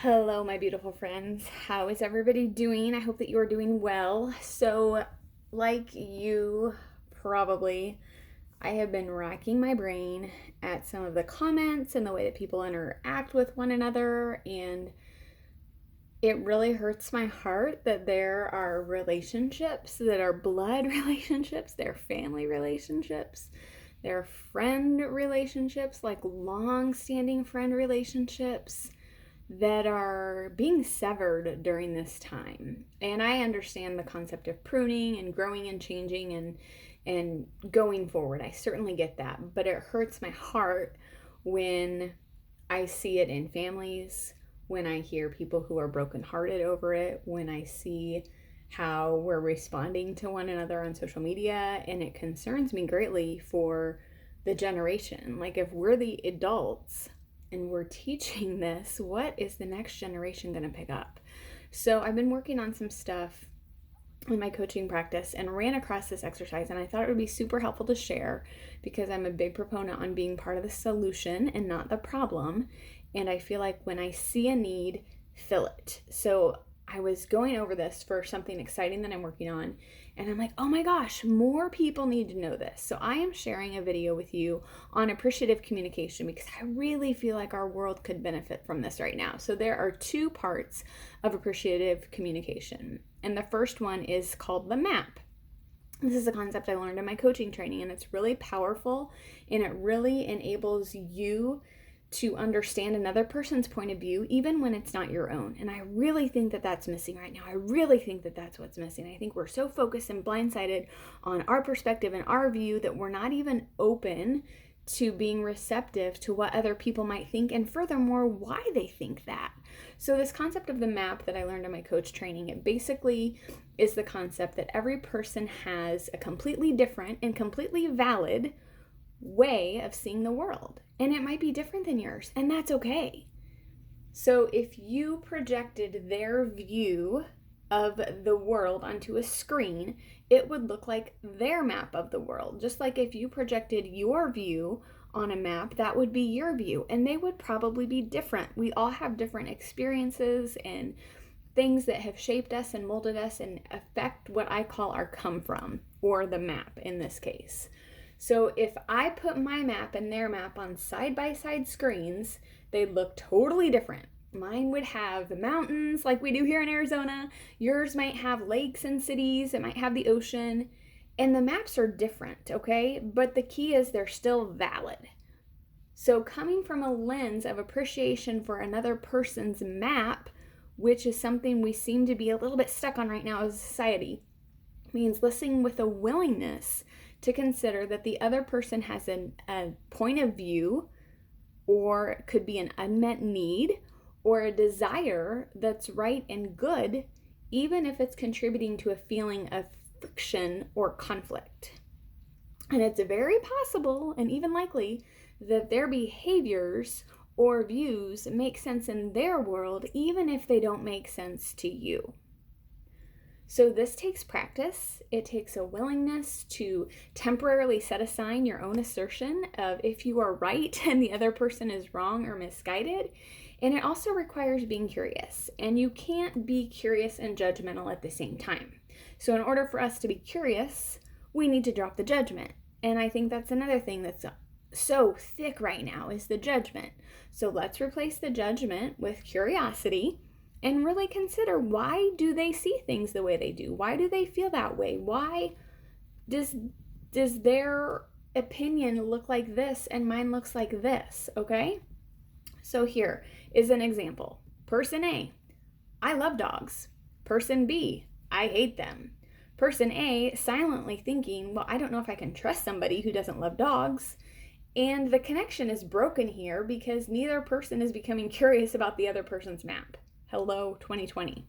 Hello, my beautiful friends. How is everybody doing? I hope that you are doing well. Like you probably, I have been racking my brain at some of the comments and the way that people interact with one another, and it really hurts my heart that there are relationships that are blood relationships, they're family relationships, they're friend relationships, like long-standing friend relationships that are being severed during this time. And I understand the concept of pruning and growing and changing and going forward. I certainly get that, but it hurts my heart when I see it in families, when I hear people who are brokenhearted over it, when I see how we're responding to one another on social media, and it concerns me greatly for the generation. Like, if we're the adults and we're teaching this, what is the next generation going to pick up? So I've been working on some stuff in my coaching practice and ran across this exercise, and I thought it would be super helpful to share because I'm a big proponent on being part of the solution and not the problem. And I feel like when I see a need, fill it. So I was going over this for something exciting that I'm working on, and I'm like, oh my gosh, more people need to know this. So I am sharing a video with you on appreciative communication because I really feel like our world could benefit from this right now. So there are two parts of appreciative communication, and the first one is called the MAP. This is a concept I learned in my coaching training, and it's really powerful, and it really enables you to understand another person's point of view, even when it's not your own. And I really think that that's missing right now. I really think that that's what's missing. I think we're so focused and blindsided on our perspective and our view that we're not even open to being receptive to what other people might think, and furthermore, why they think that. So this concept of the MAP that I learned in my coach training, it basically is the concept that every person has a completely different and completely valid way of seeing the world, and it might be different than yours, and that's okay. So if you projected their view of the world onto a screen, it would look like their map of the world. Just like if you projected your view on a map, that would be your view, and they would probably be different. We all have different experiences and things that have shaped us and molded us and affect what I call our come from, or the map in this case. So if I put my map and their map on side-by-side screens, they'd look totally different. Mine would have the mountains like we do here in Arizona. Yours might have lakes and cities. It might have the ocean. And the maps are different, okay? But the key is they're still valid. So coming from a lens of appreciation for another person's map, which is something we seem to be a little bit stuck on right now as a society, means listening with a willingness to consider that the other person has a point of view, or it could be an unmet need, or a desire that's right and good, even if it's contributing to a feeling of friction or conflict. And it's very possible and even likely that their behaviors or views make sense in their world, even if they don't make sense to you. So this takes practice. It takes a willingness to temporarily set aside your own assertion of if you are right and the other person is wrong or misguided. And it also requires being curious. And you can't be curious and judgmental at the same time. So in order for us to be curious, we need to drop the judgment. And I think that's another thing that's so thick right now is the judgment. So let's replace the judgment with curiosity. And really consider, why do they see things the way they do? Why do they feel that way? Why does their opinion look like this and mine looks like this, okay? So here is an example. Person A, I love dogs. Person B, I hate them. Person A silently thinking, well, I don't know if I can trust somebody who doesn't love dogs. And the connection is broken here because neither person is becoming curious about the other person's map. Hello, 2020.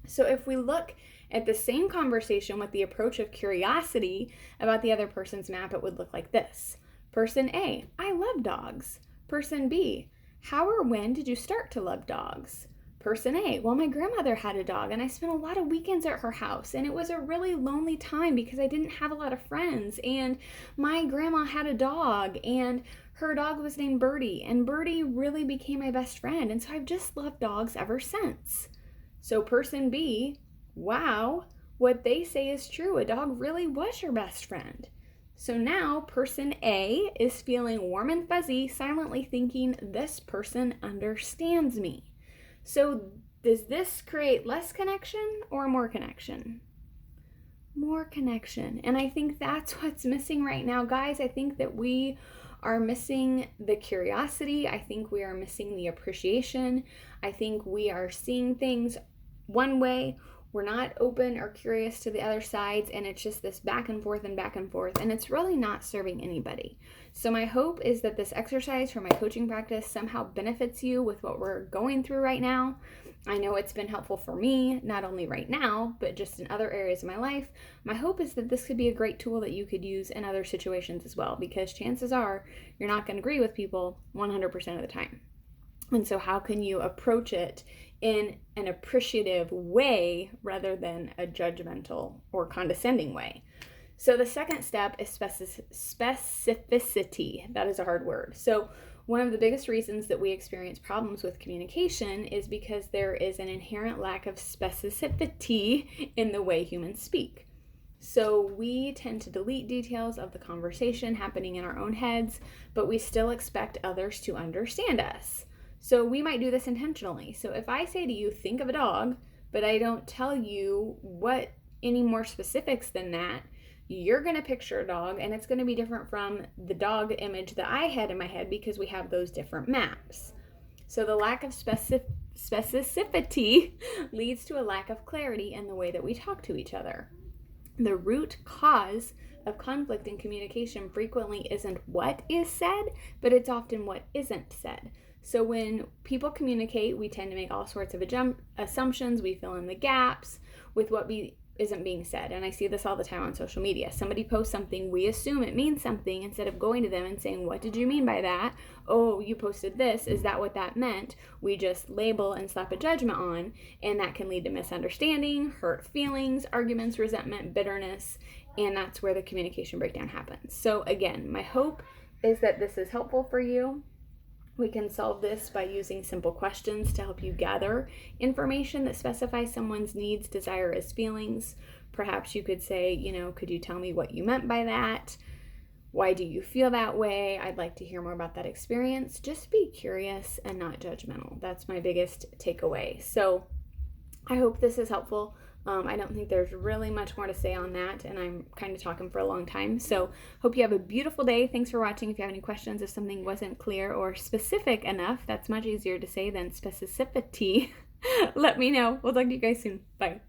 So if we look at the same conversation with the approach of curiosity about the other person's map, it would look like this. Person A, I love dogs. Person B, how or when did you start to love dogs? Person A, well, my grandmother had a dog and I spent a lot of weekends at her house, and it was a really lonely time because I didn't have a lot of friends, and my grandma had a dog and her dog was named Birdie, and Birdie really became my best friend. And so I've just loved dogs ever since. So person B, wow, what they say is true. A dog really was your best friend. So now person A is feeling warm and fuzzy, silently thinking this person understands me. So does this create less connection or more connection? More connection. And I think that's what's missing right now, guys. I think that we are missing the curiosity. I think we are missing the appreciation. I think we are seeing things one way. We're not open or curious to the other sides, and it's just this back and forth, and it's really not serving anybody. So my hope is that this exercise for my coaching practice somehow benefits you with what we're going through right now. I know it's been helpful for me, not only right now, but just in other areas of my life. My hope is that this could be a great tool that you could use in other situations as well, because chances are you're not going to agree with people 100% of the time. And so how can you approach it in an appreciative way rather than a judgmental or condescending way? So the second step is specificity. That is a hard word. So one of the biggest reasons that we experience problems with communication is because there is an inherent lack of specificity in the way humans speak. So we tend to delete details of the conversation happening in our own heads, but we still expect others to understand us. So we might do this intentionally. So if I say to you, think of a dog, but I don't tell you what any more specifics than that, you're going to picture a dog, and it's going to be different from the dog image that I had in my head because we have those different maps. So the lack of specificity leads to a lack of clarity in the way that we talk to each other. The root cause of conflict in communication frequently isn't what is said, but it's often what isn't said. So when people communicate, we tend to make all sorts of assumptions. We fill in the gaps with what isn't being said. And I see this all the time on social media. Somebody posts something, we assume it means something instead of going to them and saying, what did you mean by that? Oh, you posted this. Is that what that meant? We just label and slap a judgment on, and that can lead to misunderstanding, hurt feelings, arguments, resentment, bitterness, and that's where the communication breakdown happens. So again, my hope is that this is helpful for you. We can solve this by using simple questions to help you gather information that specifies someone's needs, desires, feelings. Perhaps you could say, could you tell me what you meant by that? Why do you feel that way? I'd like to hear more about that experience. Just be curious and not judgmental. That's my biggest takeaway. So I hope this is helpful. I don't think there's really much more to say on that, and I'm kind of talking for a long time. So hope you have a beautiful day. Thanks for watching. If you have any questions, if something wasn't clear or specific enough, that's much easier to say than specificity, let me know. We'll talk to you guys soon. Bye.